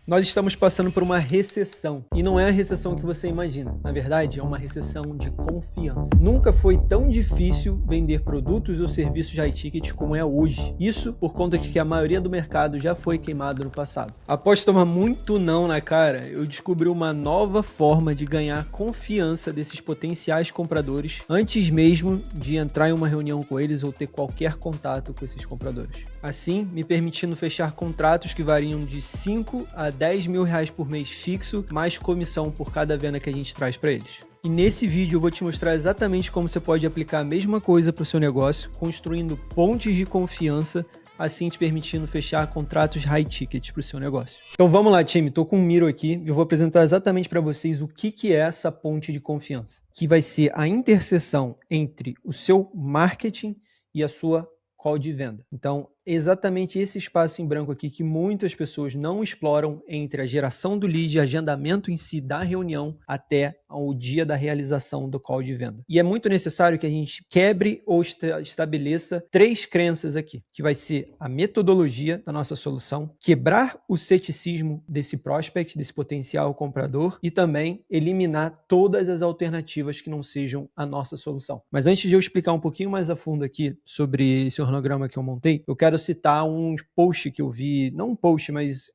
Nós estamos passando por uma recessão, e não é a recessão que você imagina. Na verdade, é uma recessão de confiança. Nunca foi tão difícil vender produtos ou serviços de high ticket como é hoje. Isso por conta de que a maioria do mercado já foi queimado no passado. Após tomar muito não na cara, eu descobri uma nova forma de ganhar confiança desses potenciais compradores antes mesmo de entrar em uma reunião com eles ou ter qualquer contato com esses compradores. Assim, me permitindo fechar contratos que variam de 5 a 10 mil reais por mês fixo, mais comissão por cada venda que a gente traz para eles. E nesse vídeo eu vou te mostrar exatamente como você pode aplicar a mesma coisa para o seu negócio, construindo pontes de confiança, assim te permitindo fechar contratos high ticket para o seu negócio. Então vamos lá, time, estou com o Miro aqui e eu vou apresentar exatamente para vocês o que é essa ponte de confiança, que vai ser a interseção entre o seu marketing e a sua call de venda. Então, exatamente esse espaço em branco aqui que muitas pessoas não exploram entre a geração do lead, agendamento em si da reunião até o dia da realização do call de venda. E é muito necessário que a gente quebre ou estabeleça 3 crenças aqui, que vai ser a metodologia da nossa solução, quebrar o ceticismo desse prospect, desse potencial comprador e também eliminar todas as alternativas que não sejam a nossa solução. Mas antes de eu explicar um pouquinho mais a fundo aqui sobre esse organograma que eu montei, eu quero citar um post que eu vi, não um post, mas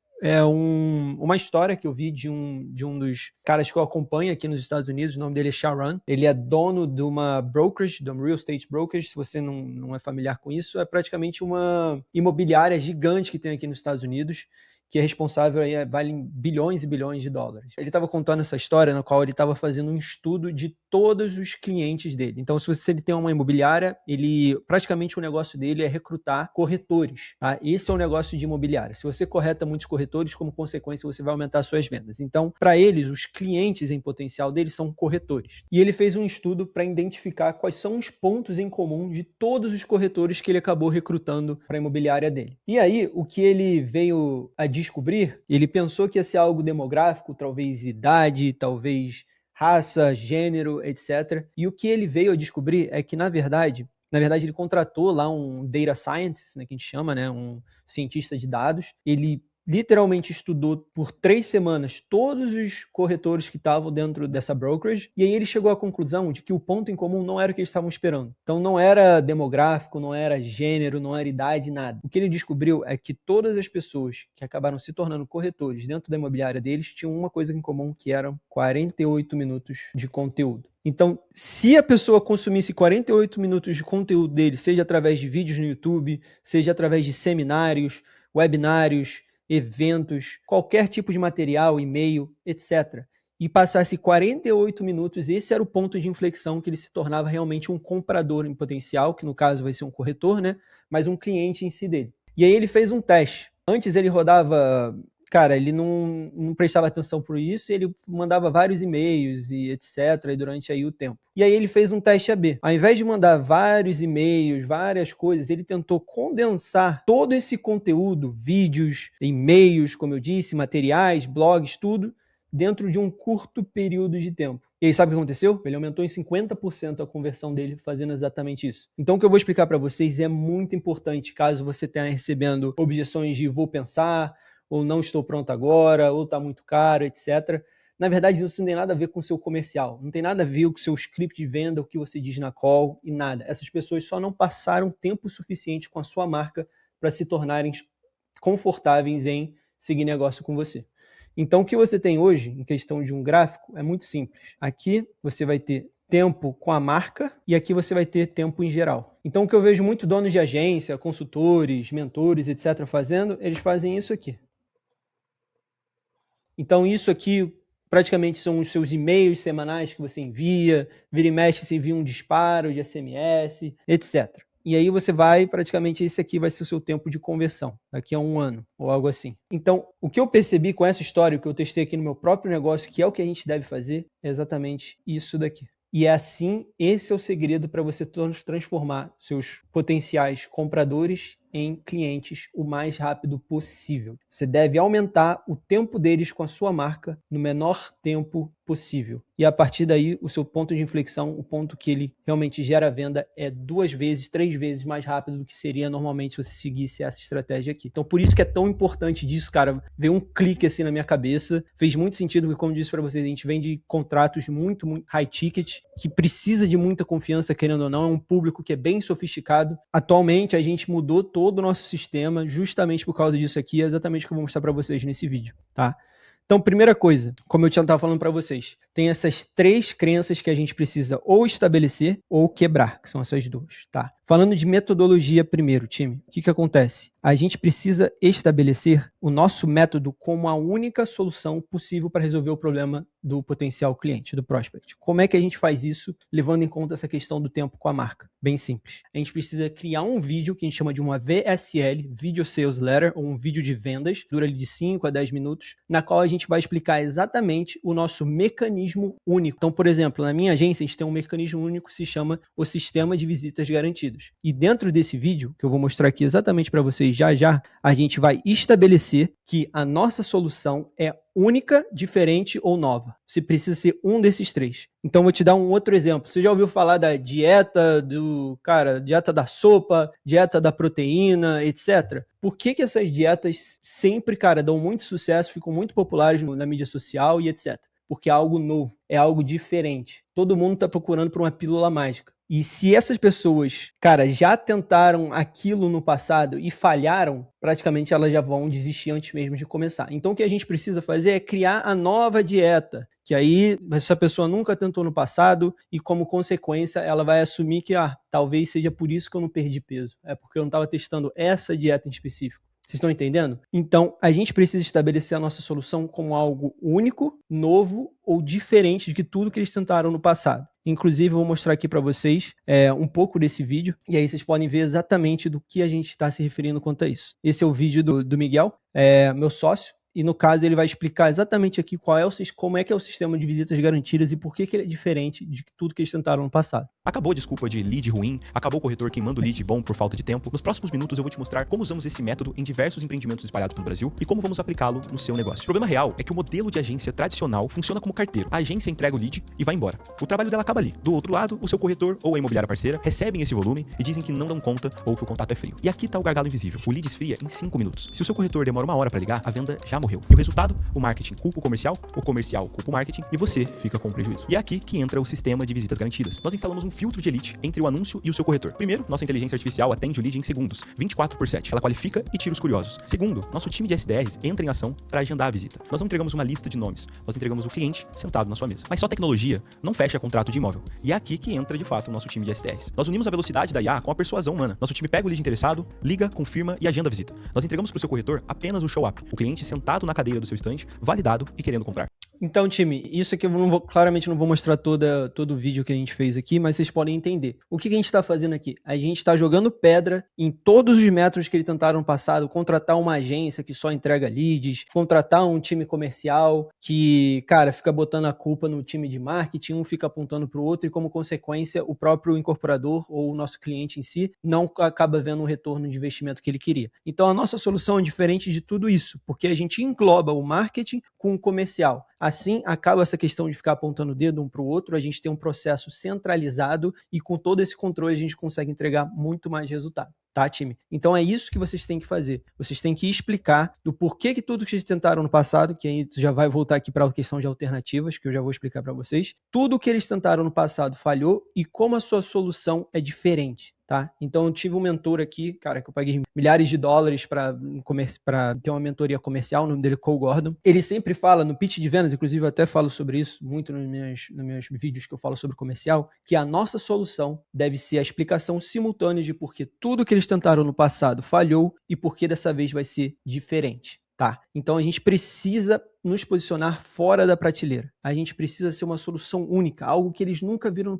uma história que eu vi de um dos caras que eu acompanho aqui nos Estados Unidos. O nome dele é Sharon. Ele é dono de uma brokerage, de uma real estate brokerage. Se você não é familiar com isso, é praticamente uma imobiliária gigante que tem aqui nos Estados Unidos, que é responsável, vale bilhões e bilhões de dólares. Ele estava contando essa história na qual ele estava fazendo um estudo de todos os clientes dele. Então, se ele tem uma imobiliária, praticamente o negócio dele é recrutar corretores. Tá? Esse é o negócio de imobiliária. Se você correta muitos corretores, como consequência, você vai aumentar suas vendas. Então, para eles, os clientes em potencial deles são corretores. E ele fez um estudo para identificar quais são os pontos em comum de todos os corretores que ele acabou recrutando para a imobiliária dele. E aí, o que ele veio a descobrir, ele pensou que ia ser algo demográfico, talvez idade, talvez raça, gênero, etc. E o que ele veio a descobrir é que, na verdade, ele contratou lá um data scientist, né, que a gente chama, né, um cientista de dados. Ele literalmente estudou por 3 semanas todos os corretores que estavam dentro dessa brokerage, e aí ele chegou à conclusão de que o ponto em comum não era o que eles estavam esperando. Então não era demográfico, não era gênero, não era idade, nada. O que ele descobriu é que todas as pessoas que acabaram se tornando corretores dentro da imobiliária deles tinham uma coisa em comum, que eram 48 minutos de conteúdo. Então, se a pessoa consumisse 48 minutos de conteúdo dele, seja através de vídeos no YouTube, seja através de seminários, webinários, eventos, qualquer tipo de material, e-mail, etc., e passasse 48 minutos, esse era o ponto de inflexão que ele se tornava realmente um comprador em potencial, que no caso vai ser um corretor, né? Mas um cliente em si dele. E aí ele fez um teste. Antes ele rodava... Cara, ele não prestava atenção por isso, e ele mandava vários e-mails e etc. E durante aí o tempo. E aí ele fez um teste AB. Ao invés de mandar vários e-mails, várias coisas, ele tentou condensar todo esse conteúdo, vídeos, e-mails, como eu disse, materiais, blogs, tudo, dentro de um curto período de tempo. E aí sabe o que aconteceu? Ele aumentou em 50% a conversão dele fazendo exatamente isso. Então o que eu vou explicar para vocês é muito importante caso você tenha recebendo objeções de vou pensar, ou não estou pronto agora, ou está muito caro, etc. Na verdade, isso não tem nada a ver com o seu comercial, não tem nada a ver com o seu script de venda, o que você diz na call e nada. Essas pessoas só não passaram tempo suficiente com a sua marca para se tornarem confortáveis em seguir negócio com você. Então, o que você tem hoje, em questão de um gráfico, é muito simples. Aqui você vai ter tempo com a marca e aqui você vai ter tempo em geral. Então, o que eu vejo muito donos de agência, consultores, mentores, etc. fazendo, eles fazem isso aqui. Então, isso aqui praticamente são os seus e-mails semanais que você envia, vira e mexe, você envia um disparo de SMS, etc. E aí você vai, praticamente esse aqui vai ser o seu tempo de conversão, daqui a 1 ano, ou algo assim. Então, o que eu percebi com essa história, o que eu testei aqui no meu próprio negócio, que é o que a gente deve fazer, é exatamente isso daqui. E é assim, esse é o segredo para você transformar seus potenciais compradores em clientes o mais rápido possível. Você deve aumentar o tempo deles com a sua marca no menor tempo possível. E a partir daí, o seu ponto de inflexão, o ponto que ele realmente gera a venda é 2 vezes, 3 vezes mais rápido do que seria normalmente se você seguisse essa estratégia aqui. Então, por isso que é tão importante disso, cara. Veio um clique assim na minha cabeça. Fez muito sentido, porque como eu disse para vocês, a gente vende contratos muito high ticket, que precisa de muita confiança, querendo ou não. É um público que é bem sofisticado. Atualmente, a gente mudou todo o nosso sistema justamente por causa disso aqui. É exatamente o que eu vou mostrar para vocês nesse vídeo, tá? Então, primeira coisa, como eu estava falando para vocês, tem essas 3 crenças que a gente precisa ou estabelecer ou quebrar, que são essas 2, tá? Falando de metodologia primeiro, time, o que acontece? A gente precisa estabelecer o nosso método como a única solução possível para resolver o problema do potencial cliente, do prospect. Como é que a gente faz isso, levando em conta essa questão do tempo com a marca? Bem simples. A gente precisa criar um vídeo que a gente chama de uma VSL, Video Sales Letter, ou um vídeo de vendas, dura de 5 a 10 minutos, na qual a gente vai explicar exatamente o nosso mecanismo único. Então, por exemplo, na minha agência, a gente tem um mecanismo único que se chama o Sistema de Visitas Garantidas. E dentro desse vídeo, que eu vou mostrar aqui exatamente para vocês já, a gente vai estabelecer que a nossa solução é única, diferente ou nova. Você precisa ser um desses 3. Então, vou te dar um outro exemplo. Você já ouviu falar da dieta dieta da sopa, dieta da proteína, etc. Por que essas dietas sempre, dão muito sucesso, ficam muito populares na mídia social e etc? Porque é algo novo, é algo diferente. Todo mundo está procurando por uma pílula mágica. E se essas pessoas, já tentaram aquilo no passado e falharam, praticamente elas já vão desistir antes mesmo de começar. Então o que a gente precisa fazer é criar a nova dieta, que aí essa pessoa nunca tentou no passado e como consequência ela vai assumir que talvez seja por isso que eu não perdi peso. É porque eu não estava testando essa dieta em específico. Vocês estão entendendo? Então, a gente precisa estabelecer a nossa solução como algo único, novo ou diferente de que tudo que eles tentaram no passado. Inclusive, eu vou mostrar aqui para vocês um pouco desse vídeo, e aí vocês podem ver exatamente do que a gente está se referindo quanto a isso. Esse é o vídeo do Miguel, meu sócio. E no caso ele vai explicar exatamente aqui como é que é o sistema de visitas garantidas e por que ele é diferente de tudo que eles tentaram no passado. Acabou a desculpa de lead ruim, acabou o corretor queimando lead bom por falta de tempo. Nos próximos minutos eu vou te mostrar como usamos esse método em diversos empreendimentos espalhados pelo Brasil e como vamos aplicá-lo no seu negócio. O problema real é que o modelo de agência tradicional funciona como carteiro. A agência entrega o lead e vai embora. O trabalho dela acaba ali. Do outro lado, o seu corretor ou a imobiliária parceira recebem esse volume e dizem que não dão conta ou que o contato é frio. E aqui tá o gargalo invisível. O lead esfria em 5 minutos. Se o seu corretor demora 1 hora para ligar, a venda já morreu. E o resultado? O marketing culpa o comercial culpa o marketing e você fica com prejuízo. E é aqui que entra o sistema de visitas garantidas. Nós instalamos um filtro de elite entre o anúncio e o seu corretor. Primeiro, nossa inteligência artificial atende o lead em segundos, 24/7. Ela qualifica e tira os curiosos. Segundo, nosso time de SDRs entra em ação para agendar a visita. Nós não entregamos uma lista de nomes, nós entregamos o cliente sentado na sua mesa. Mas só tecnologia não fecha contrato de imóvel. E é aqui que entra de fato o nosso time de SDRs. Nós unimos a velocidade da IA com a persuasão humana. Nosso time pega o lead interessado, liga, confirma e agenda a visita. Nós entregamos para o seu corretor apenas o show-up, o cliente sentado na cadeira do seu stand, validado e querendo comprar. Então, time, isso aqui eu claramente não vou mostrar todo o vídeo que a gente fez aqui, mas vocês podem entender. O que a gente está fazendo aqui? A gente está jogando pedra em todos os métodos que eles tentaram no passado, contratar uma agência que só entrega leads, contratar um time comercial que, fica botando a culpa no time de marketing, um fica apontando para o outro e, como consequência, o próprio incorporador ou o nosso cliente em si não acaba vendo o retorno de investimento que ele queria. Então, a nossa solução é diferente de tudo isso, porque a gente engloba o marketing com o comercial. Assim, acaba essa questão de ficar apontando o dedo um para o outro, a gente tem um processo centralizado e com todo esse controle a gente consegue entregar muito mais resultado. Tá, time? Então é isso que vocês têm que fazer. Vocês têm que explicar do porquê que tudo que vocês tentaram no passado, que aí já vai voltar aqui para a questão de alternativas, que eu já vou explicar para vocês. Tudo que eles tentaram no passado falhou e como a sua solução é diferente. Tá? Então eu tive um mentor aqui, que eu paguei milhares de dólares para ter uma mentoria comercial, o nome dele é Cole Gordon. Ele sempre fala no pitch de vendas, inclusive eu até falo sobre isso muito nos meus vídeos que eu falo sobre comercial, que a nossa solução deve ser a explicação simultânea de por que tudo que eles tentaram no passado falhou e por que dessa vez vai ser diferente. Tá? Então a gente precisa nos posicionar fora da prateleira. A gente precisa ser uma solução única, algo que eles nunca viram no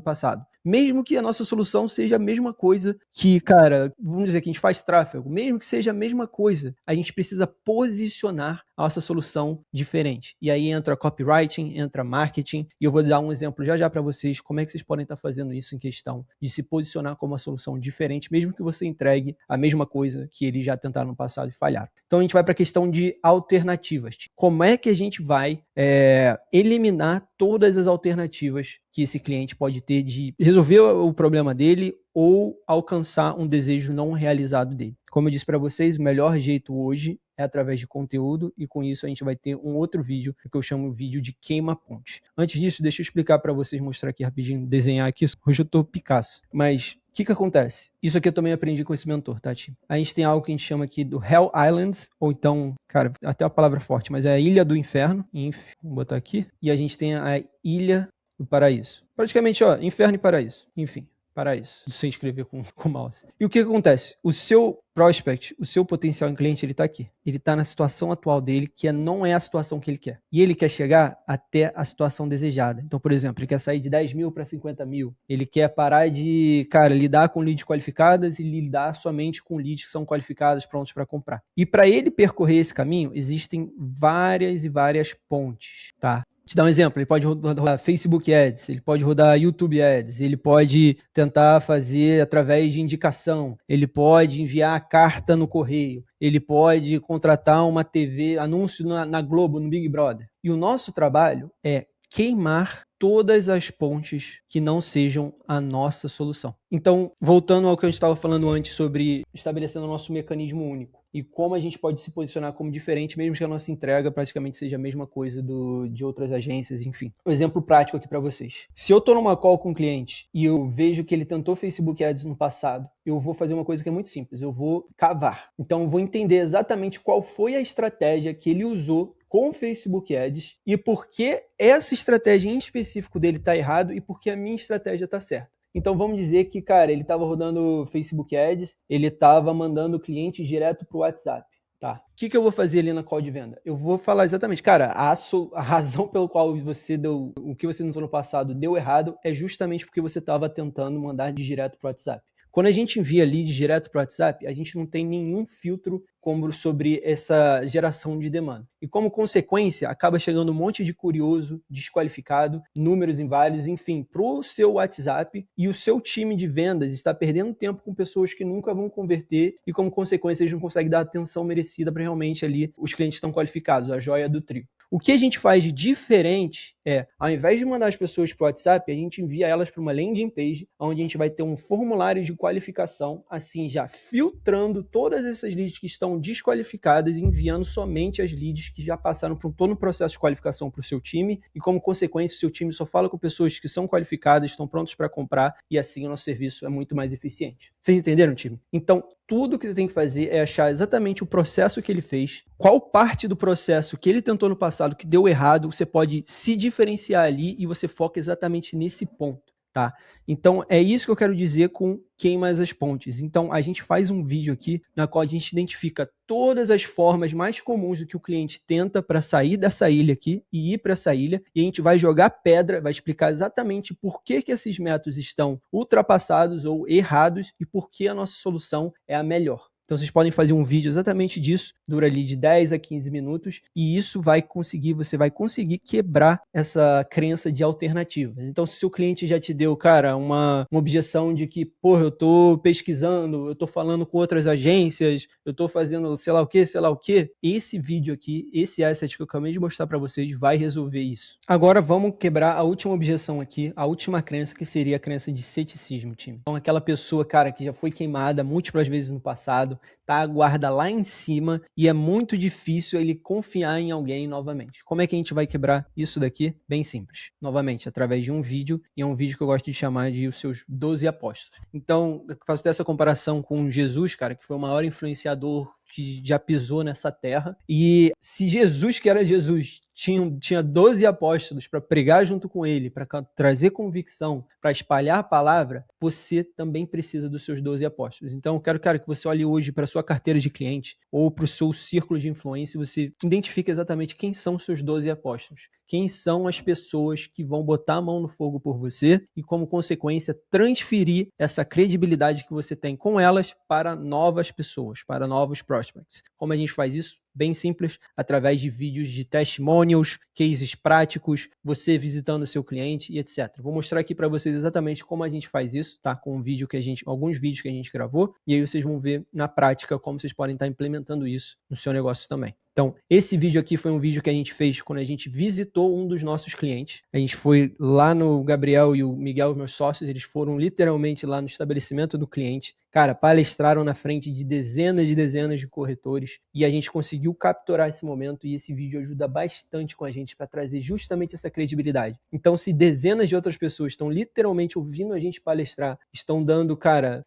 passado. Mesmo que a nossa solução seja a mesma coisa que, vamos dizer que a gente faz tráfego, mesmo que seja a mesma coisa, a gente precisa posicionar a nossa solução diferente. E aí entra copywriting, entra marketing, e eu vou dar um exemplo já para vocês como é que vocês podem estar fazendo isso em questão de se posicionar como uma solução diferente, mesmo que você entregue a mesma coisa que eles já tentaram no passado e falharam. Então a gente vai para a questão de alternativas. Como é que a gente vai eliminar todas as alternativas que esse cliente pode ter de resolver o problema dele ou alcançar um desejo não realizado dele? Como eu disse para vocês, o melhor jeito hoje é através de conteúdo, e com isso a gente vai ter um outro vídeo que eu chamo de vídeo de queima-ponte. Antes disso, deixa eu explicar para vocês, mostrar aqui rapidinho, desenhar aqui. Hoje eu tô Picasso, mas o que acontece? Isso aqui eu também aprendi com esse mentor, tá, time? A gente tem algo que a gente chama aqui do Hell Islands, ou então, cara, até a palavra forte, mas é a Ilha do Inferno, vamos botar aqui, e a gente tem a Ilha do Paraíso. Praticamente, ó, inferno e paraíso, enfim. Paraíso, sem escrever com mouse. E o que acontece? O seu prospect, o seu potencial cliente, ele está aqui. Ele está na situação atual dele, que não é a situação que ele quer. E ele quer chegar até a situação desejada. Então, por exemplo, ele quer sair de 10 mil para 50 mil. Ele quer parar de, lidar com leads qualificadas e lidar somente com leads que são qualificados, prontos para comprar. E para ele percorrer esse caminho, existem várias e várias pontes, tá? Te dar um exemplo, ele pode rodar Facebook Ads, ele pode rodar YouTube Ads, ele pode tentar fazer através de indicação, ele pode enviar carta no correio, ele pode contratar uma TV, anúncio na Globo, no Big Brother. E o nosso trabalho é queimar todas as pontes que não sejam a nossa solução. Então, voltando ao que a gente estava falando antes sobre estabelecendo o nosso mecanismo único e como a gente pode se posicionar como diferente, mesmo que a nossa entrega praticamente seja a mesma coisa de outras agências, enfim. Um exemplo prático aqui para vocês. Se eu estou numa call com um cliente e eu vejo que ele tentou Facebook Ads no passado, eu vou fazer uma coisa que é muito simples, eu vou cavar. Então, eu vou entender exatamente qual foi a estratégia que ele usou com o Facebook Ads e por que essa estratégia em específico dele está errado e por que a minha estratégia está certa. Então vamos dizer que, cara, ele estava rodando Facebook Ads, ele estava mandando clientes direto para o WhatsApp. Tá. O que eu vou fazer ali na call de venda? Eu vou falar exatamente, cara, a razão pelo qual você deu, o que você tentou no passado deu errado é justamente porque você estava tentando mandar direto para o WhatsApp. Quando a gente envia lead direto para o WhatsApp, a gente não tem nenhum filtro sobre essa geração de demanda. E como consequência, acaba chegando um monte de curioso, desqualificado, números inválidos, enfim, para o seu WhatsApp, e o seu time de vendas está perdendo tempo com pessoas que nunca vão converter e como consequência eles não conseguem dar a atenção merecida para realmente ali os clientes estão qualificados, a joia do trio. O que a gente faz de diferente é, ao invés de mandar as pessoas para o WhatsApp, a gente envia elas para uma landing page, onde a gente vai ter um formulário de qualificação, assim, já filtrando todas essas leads que estão desqualificadas e enviando somente as leads que já passaram por todo o processo de qualificação para o seu time e, como consequência, o seu time só fala com pessoas que são qualificadas, estão prontas para comprar e assim o nosso serviço é muito mais eficiente. Vocês entenderam, time? Então, tudo que você tem que fazer é achar exatamente o processo que ele fez, qual parte do processo que ele tentou no passado que deu errado, você pode se diferenciar ali e você foca exatamente nesse ponto. Tá? Então, é isso que eu quero dizer com queima as pontes. Então, a gente faz um vídeo aqui na qual a gente identifica todas as formas mais comuns do que o cliente tenta para sair dessa ilha aqui e ir para essa ilha, e a gente vai jogar pedra, vai explicar exatamente por que esses métodos estão ultrapassados ou errados e por que a nossa solução é a melhor. Então, vocês podem fazer um vídeo exatamente disso, dura ali de 10 a 15 minutos, e isso você vai conseguir quebrar essa crença de alternativas. Então, se o seu cliente já te deu, cara, uma objeção de que, porra, eu tô pesquisando, eu tô falando com outras agências, eu tô fazendo sei lá o quê, esse vídeo aqui, esse asset que eu acabei de mostrar para vocês, vai resolver isso. Agora, vamos quebrar a última objeção aqui, a última crença, que seria a crença de ceticismo, time. Então, aquela pessoa, cara, que já foi queimada múltiplas vezes no passado, tá a guarda lá em cima e é muito difícil ele confiar em alguém novamente. Como é que a gente vai quebrar isso daqui? Bem simples. Novamente, através de um vídeo, e é um vídeo que eu gosto de chamar de os seus 12 apóstolos. Então, eu faço essa comparação com Jesus, cara, que foi o maior influenciador que já pisou nessa terra. E se Jesus, que era Jesus, tinha 12 apóstolos para pregar junto com ele, para trazer convicção, para espalhar a palavra, você também precisa dos seus 12 apóstolos. Então, eu quero, cara, que você olhe hoje para a sua carteira de cliente ou para o seu círculo de influência e você identifique exatamente quem são os seus 12 apóstolos. Quem são as pessoas que vão botar a mão no fogo por você e, como consequência, transferir essa credibilidade que você tem com elas para novas pessoas, para novos prospects. Como a gente faz isso? bem simples, através de vídeos de testimonials, cases práticos, você visitando o seu cliente e etc. Vou mostrar aqui para vocês exatamente como a gente faz isso, tá? Com um vídeo alguns vídeos que a gente gravou, e aí vocês vão ver na prática como vocês podem estar implementando isso no seu negócio também. Então, esse vídeo aqui foi um vídeo que a gente fez quando a gente visitou um dos nossos clientes. A gente foi lá no Gabriel e o Miguel, meus sócios, eles foram literalmente lá no estabelecimento do cliente. Cara, palestraram na frente de dezenas de corretores e a gente conseguiu capturar esse momento e esse vídeo ajuda bastante com a gente para trazer justamente essa credibilidade. Então, se dezenas de outras pessoas estão literalmente ouvindo a gente palestrar, estão dando, cara,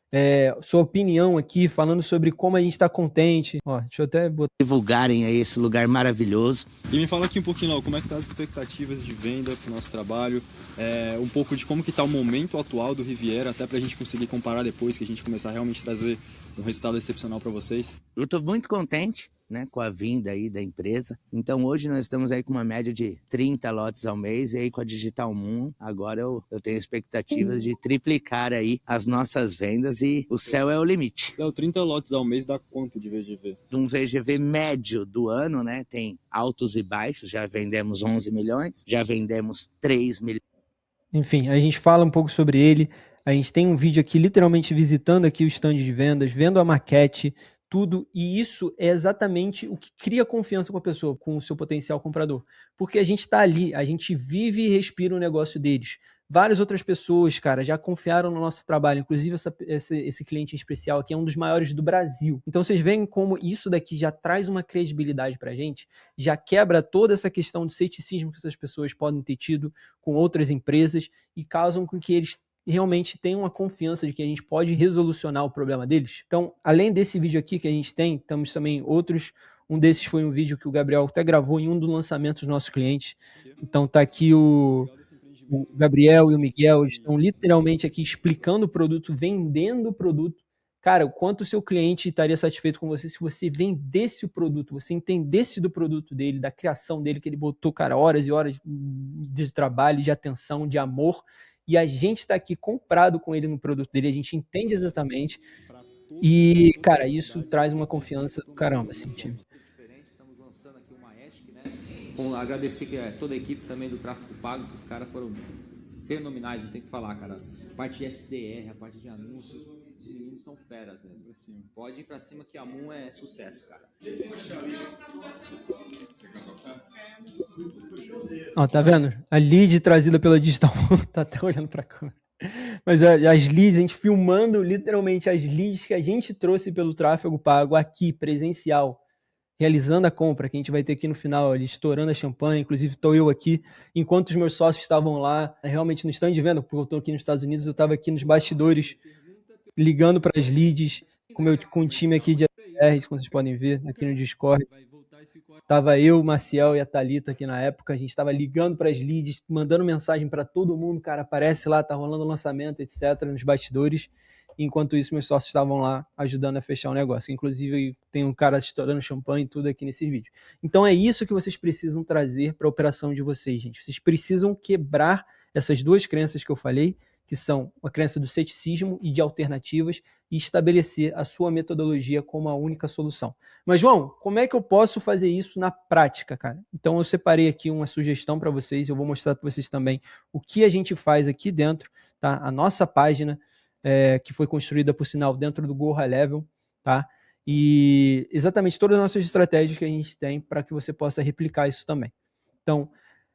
sua opinião aqui, falando sobre como a gente está contente. Ó, deixa eu até botar. Divulgarem aí esse lugar maravilhoso. E me fala aqui um pouquinho, Lau, como é que tá as expectativas de venda para o nosso trabalho, um pouco de como que tá o momento atual do Riviera, até para a gente conseguir comparar depois que a gente começar a realmente trazer um resultado excepcional para vocês. Eu estou muito contente, né, com a vinda aí da empresa. Então hoje nós estamos aí com uma média de 30 lotes ao mês, e aí com a Digital Moon, agora eu tenho expectativas de triplicar aí as nossas vendas e o céu é o limite. 30 lotes ao mês dá quanto de VGV? Um VGV médio do ano, né, tem altos e baixos, já vendemos 11 milhões, já vendemos 3 milhões. Enfim, a gente fala um pouco sobre ele, a gente tem um vídeo aqui literalmente visitando aqui o stand de vendas, vendo a maquete, tudo, e isso é exatamente o que cria confiança com a pessoa, com o seu potencial comprador, porque a gente está ali, a gente vive e respira o negócio deles. Várias outras pessoas, cara, já confiaram no nosso trabalho, inclusive esse cliente em especial aqui é um dos maiores do Brasil. Então vocês veem como isso daqui já traz uma credibilidade pra gente, já quebra toda essa questão de ceticismo que essas pessoas podem ter tido com outras empresas e causam com que eles realmente tenham uma confiança de que a gente pode resolucionar o problema deles. Então, além desse vídeo aqui que a gente tem, temos também outros. Um desses foi um vídeo que o Gabriel até gravou em um dos lançamentos dos nossos clientes. Então tá aqui o Gabriel e o Miguel, eles estão literalmente aqui explicando o produto, vendendo o produto. Cara, o quanto o seu cliente estaria satisfeito com você se você vendesse o produto, você entendesse do produto dele, da criação dele, que ele botou, cara, horas e horas de trabalho, de atenção, de amor, e a gente está aqui comprado com ele no produto dele, a gente entende exatamente, e, cara, isso traz uma confiança do caramba, assim, time. Estamos lançando aqui uma ESC, né? Agradecer toda a equipe também do Tráfego Pago, que os caras foram fenomenais, não tem o que falar, cara. A parte de SDR, a parte de anúncios, os meninos são feras mesmo. Pode ir pra cima que a Moon é sucesso, cara. Ó, tá vendo? A lead trazida pela Digital tá até olhando pra câmera. Mas as leads, a gente filmando literalmente as leads que a gente trouxe pelo Tráfego Pago aqui, presencial, realizando a compra, que a gente vai ter aqui no final, ali, estourando a champanhe. Inclusive estou eu aqui, enquanto os meus sócios estavam lá, realmente no stand de venda, porque eu estou aqui nos Estados Unidos, eu estava aqui nos bastidores, ligando para as leads, com o time aqui de ADRs, como vocês podem ver, aqui no Discord. Tava eu, o Maciel e a Thalita aqui na época, a gente estava ligando para as leads, mandando mensagem para todo mundo, cara, aparece lá, tá rolando o lançamento, etc, nos bastidores. Enquanto isso, meus sócios estavam lá ajudando a fechar o negócio. Inclusive, tem um cara estourando champanhe e tudo aqui nesse vídeo. Então, é isso que vocês precisam trazer para a operação de vocês, gente. Vocês precisam quebrar essas duas crenças que eu falei, que são a crença do ceticismo e de alternativas, e estabelecer a sua metodologia como a única solução. Mas, João, como é que eu posso fazer isso na prática, cara? Então, eu separei aqui uma sugestão para vocês, eu vou mostrar para vocês também o que a gente faz aqui dentro, tá? A nossa página, que foi construída, por sinal, dentro do Go High Level, tá? E exatamente todas as nossas estratégias que a gente tem para que você possa replicar isso também. Então,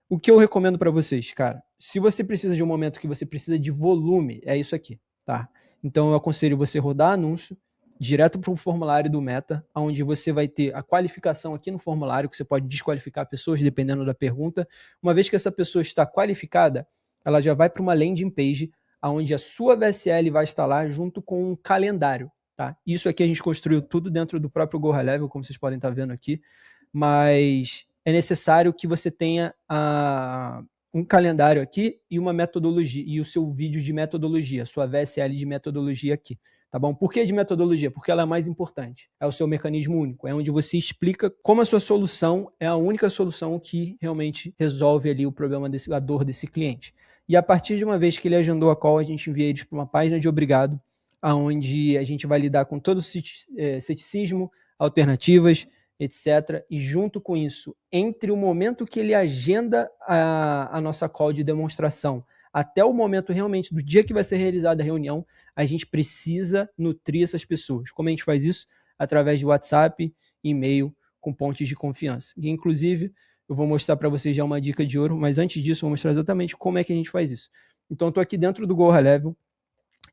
o que eu recomendo para vocês, cara? Se você precisa de um momento que você precisa de volume, é isso aqui, tá? Então, eu aconselho você rodar anúncio direto para o formulário do Meta, onde você vai ter a qualificação aqui no formulário, que você pode desqualificar pessoas dependendo da pergunta. Uma vez que essa pessoa está qualificada, ela já vai para uma landing page, onde a sua VSL vai estar lá junto com um calendário, tá? Isso aqui a gente construiu tudo dentro do próprio Go High Level, como vocês podem estar vendo aqui, mas é necessário que você tenha um calendário aqui e uma metodologia, e o seu vídeo de metodologia, sua VSL de metodologia aqui, tá bom? Por que de metodologia? Porque ela é mais importante, é o seu mecanismo único, é onde você explica como a sua solução é a única solução que realmente resolve ali o problema, a dor desse cliente. E a partir de uma vez que ele agendou a call, a gente envia eles para uma página de obrigado, onde a gente vai lidar com todo o ceticismo, alternativas, etc. E junto com isso, entre o momento que ele agenda a nossa call de demonstração até o momento realmente do dia que vai ser realizada a reunião, a gente precisa nutrir essas pessoas. Como a gente faz isso? Através de WhatsApp, e-mail, com pontes de confiança. E, inclusive, eu vou mostrar para vocês já uma dica de ouro, mas antes disso, eu vou mostrar exatamente como é que a gente faz isso. Então, eu estou aqui dentro do Go High Level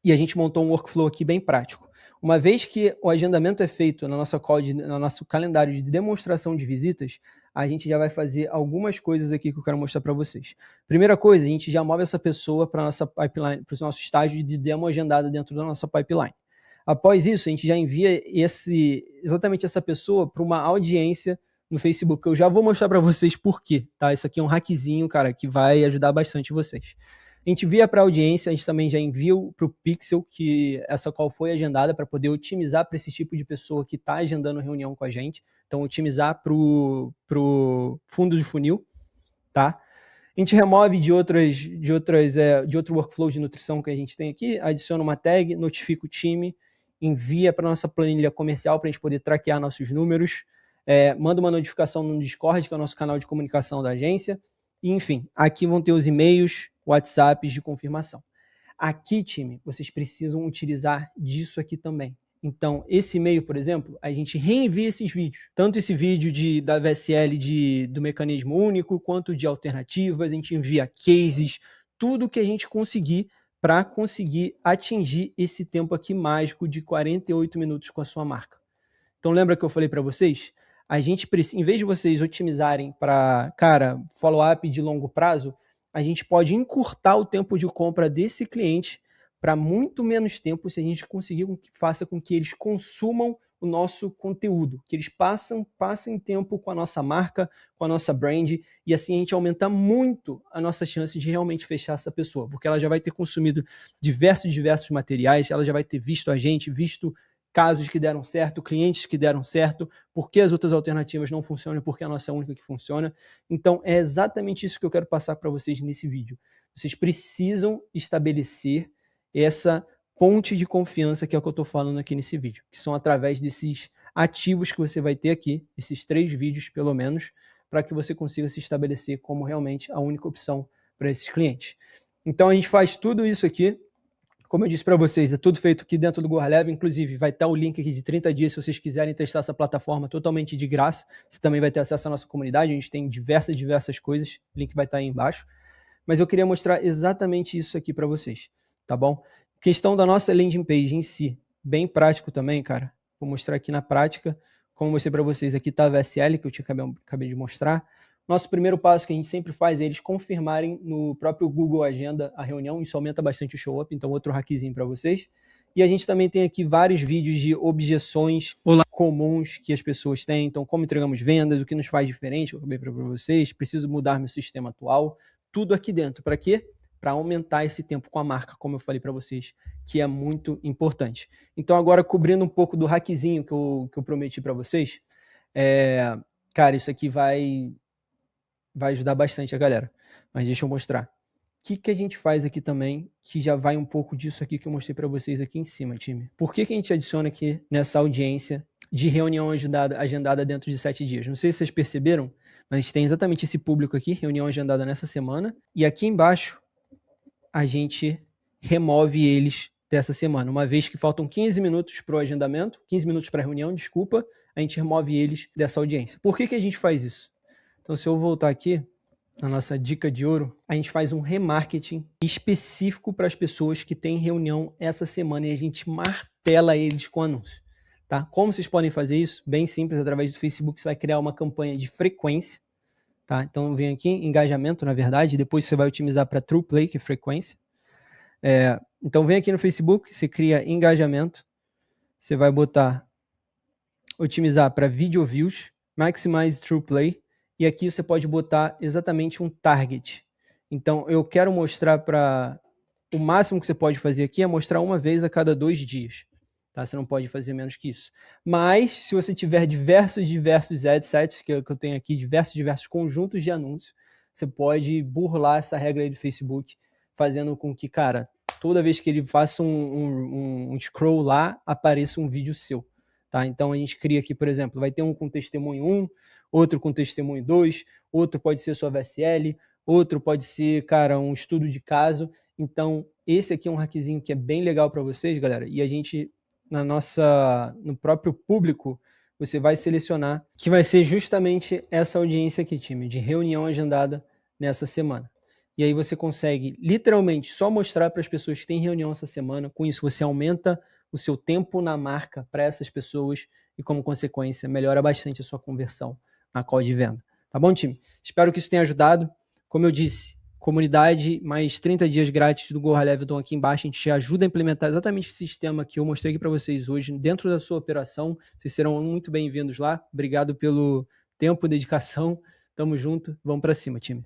e a gente montou um workflow aqui bem prático. Uma vez que o agendamento é feito na nossa call, no nosso calendário de demonstração de visitas, a gente já vai fazer algumas coisas aqui que eu quero mostrar para vocês. Primeira coisa, a gente já move essa pessoa para a nossa pipeline, para o nosso estágio de demo agendada dentro da nossa pipeline. Após isso, a gente já envia exatamente essa pessoa para uma audiência no Facebook. Eu já vou mostrar para vocês por quê, tá? Isso aqui é um hackzinho, cara, que vai ajudar bastante vocês. A gente envia para a audiência, a gente também já envia para o Pixel, que essa call foi agendada, para poder otimizar para esse tipo de pessoa que está agendando reunião com a gente. Então, otimizar para o fundo de funil, tá? A gente remove de outro workflow de nutrição que a gente tem aqui, adiciona uma tag, notifica o time, envia para a nossa planilha comercial para a gente poder traquear nossos números, manda uma notificação no Discord, que é o nosso canal de comunicação da agência, e, enfim, aqui vão ter os e-mails, WhatsApps de confirmação. Aqui, time, vocês precisam utilizar disso aqui também. Então, esse e-mail, por exemplo, a gente reenvia esses vídeos. Tanto esse vídeo da VSL do mecanismo único, quanto de alternativas, a gente envia cases, tudo que a gente conseguir para conseguir atingir esse tempo aqui mágico de 48 minutos com a sua marca. Então, lembra que eu falei para vocês? A gente precisa, em vez de vocês otimizarem para, follow-up de longo prazo, a gente pode encurtar o tempo de compra desse cliente para muito menos tempo se a gente conseguir faça com que eles consumam o nosso conteúdo, que eles passem tempo com a nossa marca, com a nossa brand, e assim a gente aumenta muito a nossa chance de realmente fechar essa pessoa, porque ela já vai ter consumido diversos materiais, ela já vai ter visto a gente, visto casos que deram certo, clientes que deram certo, porque as outras alternativas não funcionam, porque a nossa é a única que funciona. Então, é exatamente isso que eu quero passar para vocês nesse vídeo. Vocês precisam estabelecer essa ponte de confiança que é o que eu estou falando aqui nesse vídeo, que são através desses ativos que você vai ter aqui, esses 3 vídeos pelo menos, para que você consiga se estabelecer como realmente a única opção para esses clientes. Então, a gente faz tudo isso aqui. Como eu disse para vocês, é tudo feito aqui dentro do Go High Level, inclusive vai estar o link aqui de 30 dias se vocês quiserem testar essa plataforma totalmente de graça. Você também vai ter acesso à nossa comunidade, a gente tem diversas coisas, o link vai estar aí embaixo. Mas eu queria mostrar exatamente isso aqui para vocês, tá bom? Questão da nossa landing page em si, bem prático também, cara. Vou mostrar aqui na prática, como eu mostrei para vocês, aqui está a VSL, que eu acabei de mostrar. Nosso primeiro passo que a gente sempre faz é eles confirmarem no próprio Google Agenda a reunião, isso aumenta bastante o show-up, então outro hackzinho para vocês. E a gente também tem aqui vários vídeos de objeções comuns que as pessoas têm, então como entregamos vendas, o que nos faz diferente, eu acabei para vocês, preciso mudar meu sistema atual, tudo aqui dentro. Para quê? Para aumentar esse tempo com a marca, como eu falei para vocês, que é muito importante. Então agora, cobrindo um pouco do hackzinho que eu prometi para vocês, cara, isso aqui vai ajudar bastante a galera. Mas deixa eu mostrar. O que a gente faz aqui também, que já vai um pouco disso aqui que eu mostrei para vocês aqui em cima, time. Por que a gente adiciona aqui nessa audiência de reunião agendada dentro de 7 dias? Não sei se vocês perceberam, mas a gente tem exatamente esse público aqui, reunião agendada nessa semana, e aqui embaixo a gente remove eles dessa semana. Uma vez que faltam 15 minutos para o agendamento, 15 minutos para a reunião, desculpa, a gente remove eles dessa audiência. Por que a gente faz isso? Então, se eu voltar aqui na nossa dica de ouro, a gente faz um remarketing específico para as pessoas que têm reunião essa semana e a gente martela eles com anúncios. Tá? Como vocês podem fazer isso? Bem simples, através do Facebook você vai criar uma campanha de frequência. Tá? Então, vem aqui, engajamento, na verdade, depois você vai otimizar para True Play, que é frequência. Então, vem aqui no Facebook, você cria engajamento, você vai botar otimizar para Video Views, Maximize True Play, e aqui você pode botar exatamente um target. Então, eu quero mostrar para... O máximo que você pode fazer aqui é mostrar uma vez a cada 2 dias. Tá? Você não pode fazer menos que isso. Mas, se você tiver diversos ad sets, que eu tenho aqui, diversos conjuntos de anúncios, você pode burlar essa regra aí do Facebook, fazendo com que, cara, toda vez que ele faça um scroll lá, apareça um vídeo seu. tá? Então a gente cria aqui, por exemplo, vai ter um com testemunho 1, outro com testemunho 2, outro pode ser sua VSL, outro pode ser, cara, um estudo de caso. Então esse aqui é um hackzinho que é bem legal para vocês, galera, e a gente, no próprio público, você vai selecionar que vai ser justamente essa audiência aqui, time, de reunião agendada nessa semana. E aí você consegue literalmente só mostrar para as pessoas que tem reunião essa semana. Com isso você aumenta o seu tempo na marca para essas pessoas e, como consequência, melhora bastante a sua conversão na call de venda. Tá bom, time? Espero que isso tenha ajudado. Como eu disse, comunidade mais 30 dias grátis do Go High Level estão aqui embaixo. A gente te ajuda a implementar exatamente esse sistema que eu mostrei aqui para vocês hoje dentro da sua operação. Vocês serão muito bem-vindos lá. Obrigado pelo tempo e dedicação. Tamo junto. Vamos para cima, time.